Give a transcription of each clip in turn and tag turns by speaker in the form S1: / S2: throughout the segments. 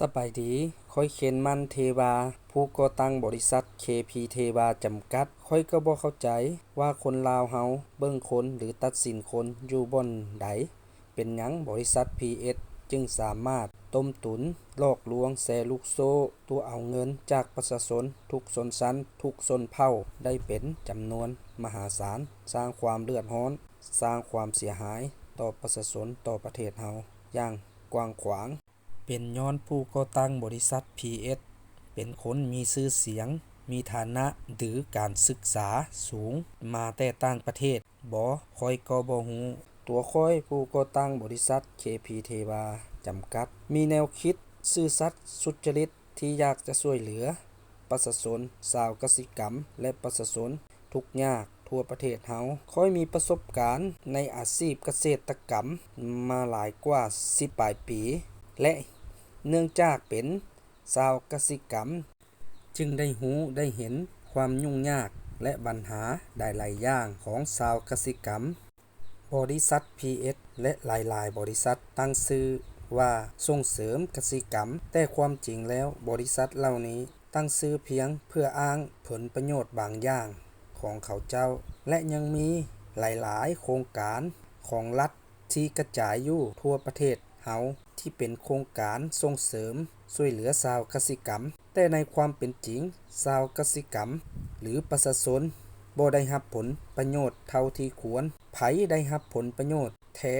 S1: สบายดีข้อยเขียนมันเทวาผู้ก่อตั้งบริษัท KP เทวาจำกัดข้อยก็บ่เข้าใจว่าคนลาวเฮาเบิ่งคนหรือตัดสินคนอยู่บ่อนใดเป็นหยังบริษัท PS จึงสามารถต้มตุนหลอกลวงแชร์ลูกโซ่ตัวเอาเงินจากประชาชนทุกชนชั้นทุกชนเผ่าได้เป็นจำนวนมหาศาลสร้างความเดือดร้อนสร้างความเสียหายต่อประชาชนต่อประเทศเฮาอย่างกว้างขวางเป็นย้อนผู้ก่อตั้งบริษัท PS เป็นคนมีชื่อเสียงมีฐานะหรือการศึกษาสูงมาแต่ต่างประเทศบ่ข้อยก็บ่ฮู้ตัวข้อยผู้ก่อตั้งบริษัท KP เทวาจำกัดมีแนวคิดซื่อสัตย์สุจริตที่อยากจะช่วยเหลือประชาชนชาวกสิกรรมและประชาชนทุกข์ยากทั่วประเทศเฮาค่อยมีประสบการณ์ในอาชีพเกษตรกรรมมาหลายกว่า10ปลายปีและเนื่องจากเป็นชาวกสิกรรมจึงได้รู้ได้เห็นความยุ่งยากและปัญหาหลายๆอย่างของชาวกสิกรรมบริษัท PS และหลายๆบริษัทตั้งชื่อว่าส่งเสริมกสิกรรมแต่ความจริงแล้วบริษัทเหล่านี้ตั้งชื่อเพียงเพื่ออ้างผลประโยชน์บางอย่างของเขาเจ้าและยังมีหลายๆโครงการของรัฐที่กระจายอยู่ทั่วประเทศเฮาที่เป็นโครงการส่งเสริมช่วยเหลือชาวกสิกรรมแต่ในความเป็นจริงชาวกสิกรรมหรือประชาชนบ่ได้รับผลประโยชน์เท่าที่ควรไผได้รับผลประโยชน์แท้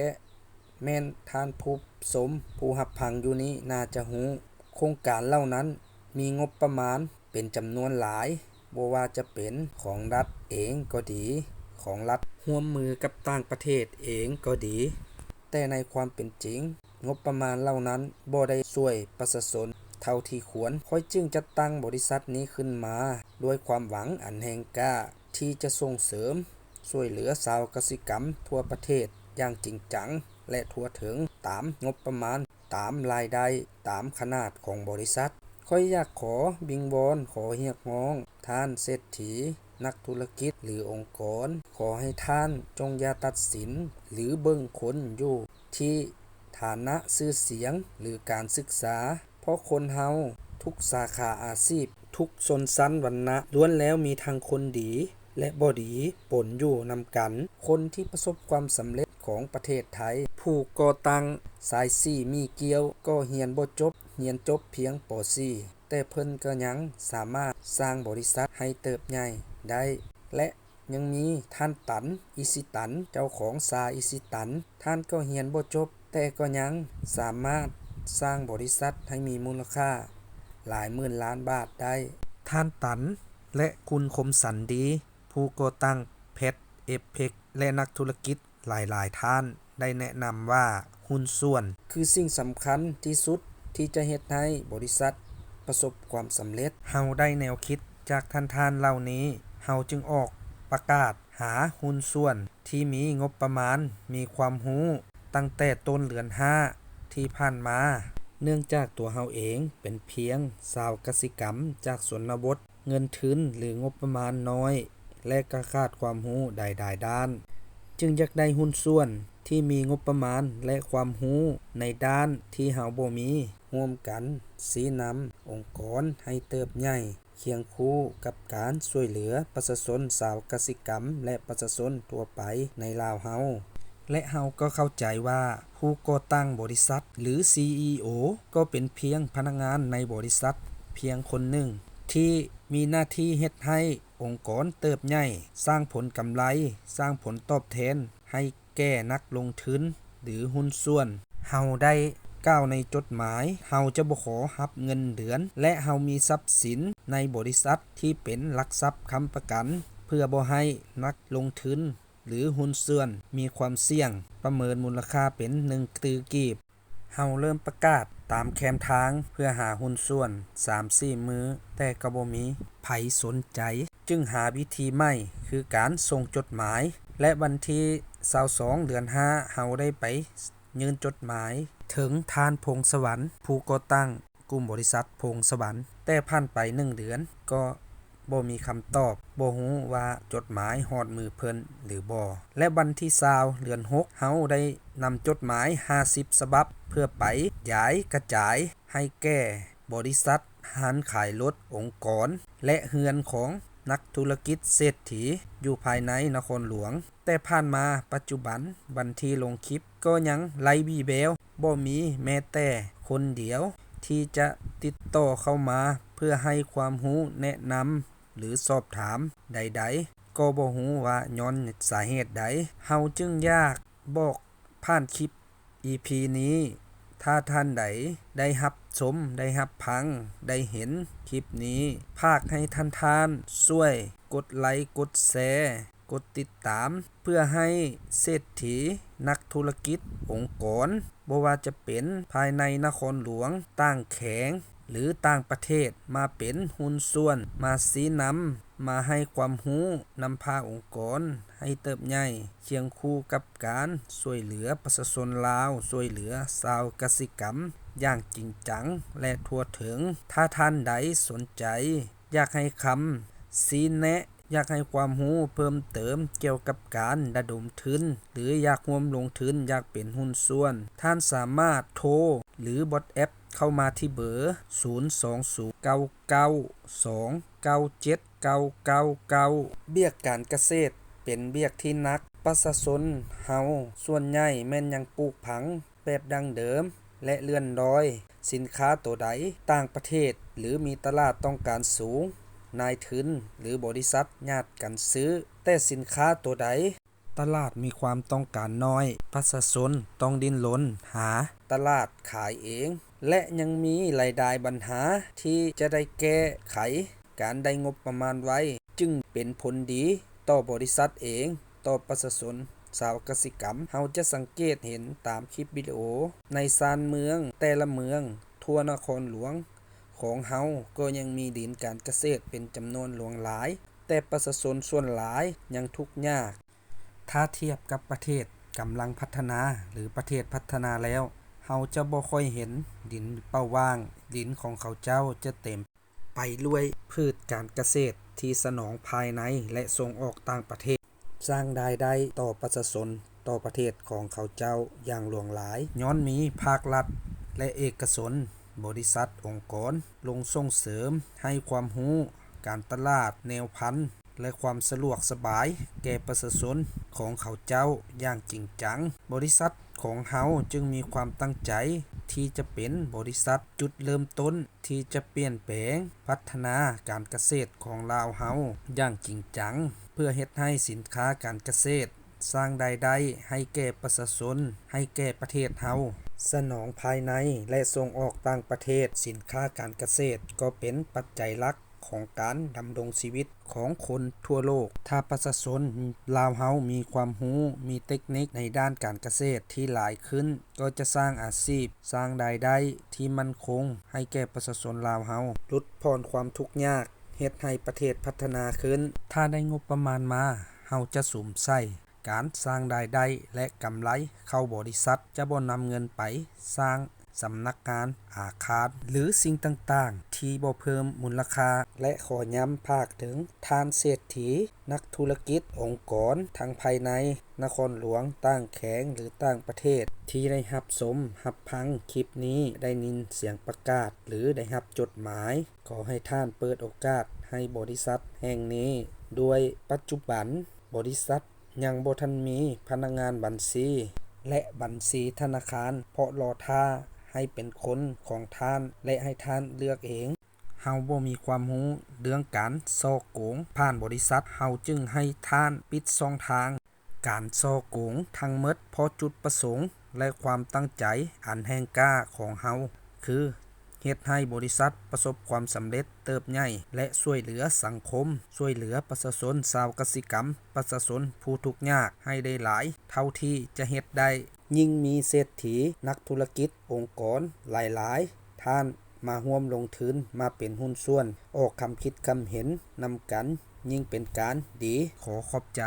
S1: แม่นท่านผู้ชมผู้รับฟังอยู่นี้น่าจะรู้โครงการเหล่านั้นมีงบประมาณเป็นจำนวนหลายบ่ว่าจะเป็นของรัฐเองก็ดีของรัฐร่วมมือกับต่างประเทศเองก็ดีแต่ในความเป็นจริงงบประมาณเหล่านั้นบ่ได้ช่วยประชาชนเท่าที่ควรค่อยจึงจัดตั้งบริษัทนี้ขึ้นมาด้วยความหวังอันแห่งกล้าที่จะส่งเสริมช่วยเหลือชาวกสิกรรมทั่วประเทศอย่างจริงจังและทั่วถึงตามงบประมาณตามรายได้ตามขนาดของบริษัทค่อยอยากขอบิงบอนขอเรียกร้องท่านเศรษฐีนักธุรกิจหรือองค์กรขอให้ท่านจงอย่าตัดสินหรือเบิ่งคนอยู่ที่ฐานะชื่อเสียงหรือการศึกษาเพราะคนเฮาทุกสาขาอาชีพทุกชนชั้นวรรณะล้วนแล้วมีทั้งคนดีและบ่ดีปนอยู่นำกันคนที่ประสบความสำเร็จของประเทศไทยผู้ก่อตั้งสาย4มีเกียวก็เรียนบ่จบเรียนจบเพียงป .4 แต่เพิ่นก็ยังสามารถสร้างบริษัทให้เติบใหญ่ได้และยังมีท่านตันอิสิตันเจ้าของซาอิสิตันท่านก็เรียนบ่จบแต่ก็ยังสามารถสร้างบริษัทให้มีมูลค่าหลายหมื่นล้านบาทได้ท่านตันและคุณคมสันดีผู้ก่อตั้งเพชรเอฟเพ็กและนักธุรกิจหลายๆท่านได้แนะนำว่าหุ้นส่วนคือสิ่งสำคัญที่สุดที่จะเฮ็ดให้บริษัทประสบความสำเร็จเฮาได้แนวคิดจากท่านเหล่านี้เฮาจึงออกประกาศหาหุ้นส่วนที่มีงบประมาณมีความรู้ตั้งแต่ต้นเดือน5ที่ผ่านมาเนื่องจากตัวเฮาเองเป็นเพียงชาวกสิกรรมจากชนบทเงินทุนหรืองบประมาณน้อยและก็ขาดความรู้ใดๆด้านจึงอยากได้หุ้นส่วนที่มีงบประมาณและความรู้ในด้านที่เฮาบ่มีร่วมกันชี้นำองค์กรให้เติบใหญ่เคียงคู่กับการช่วยเหลือประชาชนชาวกสิกรรมและประชาชนทั่วไปในลาวเฮาและเฮาก็เข้าใจว่าผู้ก่อตั้งบริษัทหรือ CEO ก็เป็นเพียงพนักงานในบริษัทเพียงคนหนึ่งที่มีหน้าที่เฮ็ดให้องค์กรเติบใหญ่สร้างผลกำไรสร้างผลตอบแทนให้แก่นักลงทุนหรือหุ้นส่วนเฮาได้กล่าวในจดหมายเฮาจะบ่ขอรับเงินเดือนและเฮามีทรัพย์สินในบริษัทที่เป็นหลักทรัพย์ค้ำประกันเพื่อบ่ให้นักลงทุนหรือหุ้นส่วนมีความเสี่ยงประเมินมูลค่าเป็น1ตรีกีบเฮาเริ่มประกาศตามแคมทางเพื่อหาหุ้นส่วน 3-4 มื้อแต่ก็บ่มีไผสนใจจึงหาวิธีใหม่คือการส่งจดหมายและวันที่22เดือน5เฮาได้ไปยื่นจดหมายถึงท่านพงษ์สวรรค์ผู้ก่อตั้งกลุ่มบริษัทพงษ์สวรรค์แต่ผ่านไป1เดือนก็บ่มีคำตอบบ่ฮู้ว่าจดหมายฮอดมือเพิ่นหรือบ่และวันที่20เดือน6เฮาได้นำจดหมาย50ฉบับเพื่อไปย้ายกระจาย ให้แก่บริษัทร้านขายรถองค์กรและเฮือนของนักธุรกิจเศรษฐีอยู่ภายในนครหลวงแต่ผ่านมาปัจจุบันบันที่ลงคลิปก็ยังไร้วี่แววบ่มีแม้แต่คนเดียวที่จะติดต่อเข้ามาเพื่อให้ความรู้แนะนำหรือสอบถามใดๆก็บ่รู้ว่าย้อนสาเหตุใดเฮาจึงอยากบอกผ่านคลิป EP นี้ถ้าท่านใดได้รับชมได้รับฟังได้เห็นคลิปนี้ภาคให้ท่านช่วยกดไลค์กดแชร์กดติดตามเพื่อให้เศรษฐีนักธุรกิจองค์กรบ่ว่าจะเป็นภายในนครหลวงต่างแขงหรือต่างประเทศมาเป็นหุ้นส่วนมาซี้นำมาให้ความรู้นำพาองค์กรให้เติบใหญ่เคียงคู่กับการช่วยเหลือประชาชนลาวช่วยเหลือชาวกสิกรรมอย่างจริงจังและทั่วถึงถ้าท่านใดสนใจอยากให้คำชี้แนะอยากให้ความรู้เพิ่มเติมเกี่ยวกับการระดมทุนหรืออยากร่วมลงทุนอยากเป็นหุ้นส่วนท่านสามารถโทรหรือบอทแอปเข้ามาที่เบอร์ 02099297999 เบี้ยการเกษตรเป็นเบี้ยที่นักประชาชนเฮาส่วนใหญ่แม่นยังปลูกผังแบบดั้งเดิมและเลื่อนลอยสินค้าตัวใดต่างประเทศหรือมีตลาดต้องการสูงนายทุนหรือบริษัทญาติกันซื้อแต่สินค้าตัวใดตลาดมีความต้องการน้อยประชาชนต้องดิ้นรนหาตลาดขายเองและยังมีรายได้ปัญหาที่จะได้แก้ไขการได้งบประมาณไว้จึงเป็นผลดีต่อบริษัทเองต่อประชาชนชาวกสิกรรมเฮาจะสังเกตเห็นตามคลิปวิดีโอในชานเมืองแต่ละเมืองทั่วนครหลวงของเฮาก็ยังมีดินการเกษตรเป็นจำนวนหลวงหลายแต่ประชาชนส่วนหลายยังทุกข์ยากถ้าเทียบกับประเทศกำลังพัฒนาหรือประเทศพัฒนาแล้วเฮาจะบ่ค่อยเห็นดินเป้าว่างดินของเขาเจ้าจะเต็มไปด้วยพืชการเกษตรที่สนองภายในและส่งออกต่างประเทศสร้างรายได้ต่อประชาชนต่อประเทศของเขาเจ้าอย่างหลวงหลายย้อนมีภาครัฐและเอกชนบริษัทองค์กรลงส่งเสริมให้ความรู้การตลาดแนวพันธุ์และความสะดวกสบายแก่ประชาชนของเขาเจ้าอย่างจริงจังบริษัทของเฮาจึงมีความตั้งใจที่จะเป็นบริษัทจุดเริ่มต้นที่จะเปลี่ยนแปลงพัฒนาการเกษตรของลาวเฮาอย่างจริงจังเพื่อเฮ็ดให้สินค้าการเกษตรสร้างรายได้ให้แก่ประชาชนให้แก่ประเทศเฮาสนองภายในและส่งออกต่างประเทศสินค้าการเกษตรก็เป็นปัจจัยหลักของการดำรงชีวิตของคนทั่วโลกถ้าประชาชนลาวเฮามีความรู้มีเทคนิคในด้านการเกษตรที่หลายขึ้นก็จะสร้างอาชีพสร้างรายได้ที่มั่นคงให้แก่ประชาชนลาวเฮาลดผ่อนความทุกข์ยากเฮ็ดให้ประเทศพัฒนาขึ้นถ้าได้งบประมาณมาเฮาจะสุมใส่การสร้างรายได้และกำไรเข้าบริษัทจะบ่นำเงินไปสร้างสำนักงานอาคารหรือสิ่งต่างๆที่บ่เพิ่มมูลค่าและขอย้ำภาคถึงท่านเศรษฐีนักธุรกิจองค์กรทั้งภายในนครหลวงต่างแขงหรือต่างประเทศที่ได้รับชมรับฟังคลิปนี้ได้ยินเสียงประกาศหรือได้รับจดหมายขอให้ท่านเปิดโอกาสให้บริษัทแห่งนี้ด้วยปัจจุบันบริษัทยังบ่ทันมีพนักงานบัญชีและบัญชีธนาคารเพราะรอท่าให้เป็นคนของท่านและให้ท่านเลือกเองเฮาบ่มีความรู้เรื่องการซ่อโกงผ่านบริษัทเฮาจึงให้ท่านปิดช่องทางการซ่อโกงทั้งหมดเพราะจุดประสงค์และความตั้งใจอันแห่งกล้าของเฮาคือเฮ็ดให้บริษัทประสบความสำเร็จเติบใหญ่และช่วยเหลือสังคมช่วยเหลือประชาชนชาวกสิกรรมประชาชนผู้ทุกข์ยากให้ได้หลายเท่าที่จะเฮ็ดได้ยิ่งมีเศรษฐีนักธุรกิจองค์กรหลายๆท่านมาร่วมลงทุนมาเป็นหุ้นส่วนออกคำคิดคำเห็นนำกันยิ่งเป็นการดีขอขอบใจ